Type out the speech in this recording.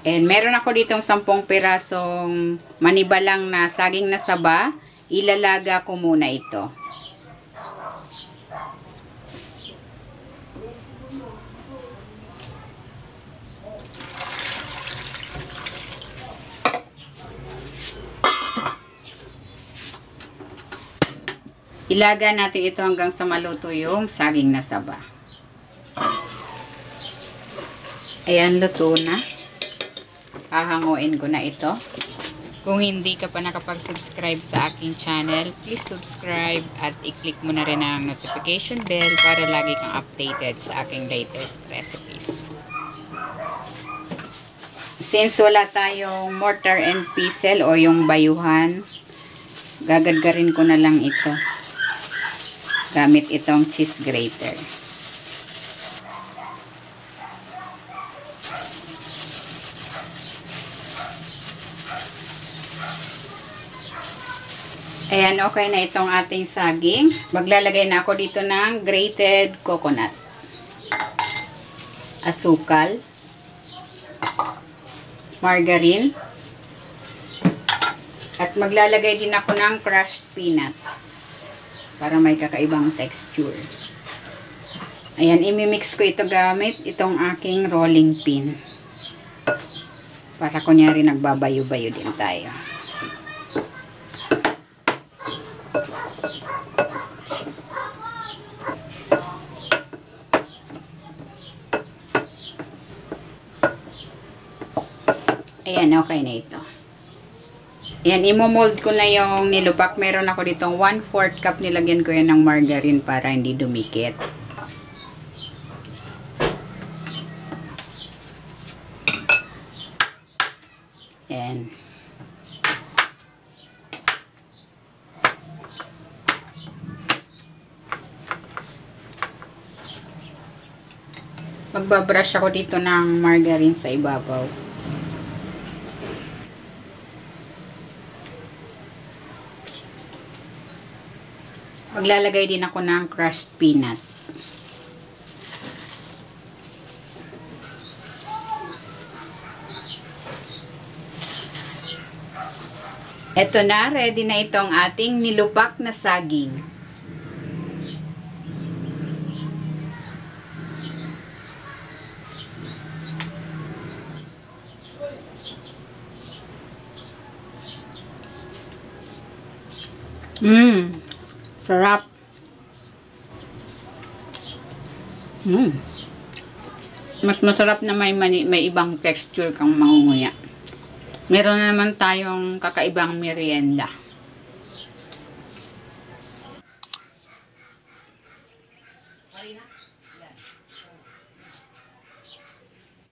And meron ako ditong 10 pirasong manibalang na saging na saba. Ilalaga ko muna ito. Ilaga natin ito hanggang sa maluto yung saging na saba. Ayan, luto na. Hahanguin ko na ito. Kung hindi ka pa nakapag-subscribe sa aking channel, please subscribe at i-click mo na rin ang notification bell para lagi kang updated sa aking latest recipes. Since wala tayong mortar and pestle o yung bayuhan, gagadgarin ko na lang ito gamit itong cheese grater. Ayan, okay na itong ating saging. Maglalagay na ako dito ng grated coconut, asukal, margarine, at maglalagay din ako ng crushed peanuts para may kakaibang texture. Ayan, imimix ko ito gamit itong aking rolling pin. Para kunyari nagbabayo-bayo din tayo. Ayan, okay na ito. Ayan, imo-mold ko na yung nilupak. Meron ako ditong 1/4 cup. Nilagyan ko yan ng margarine para hindi dumikit. Ayan. Magbabrush ako dito ng margarine sa ibabaw. Maglalagay din ako ng crushed peanut. Eto na, ready na itong ating nilupak na saging. Sarap. Mas masarap na may ibang texture kang mangunguya. Meron na naman tayong kakaibang merienda.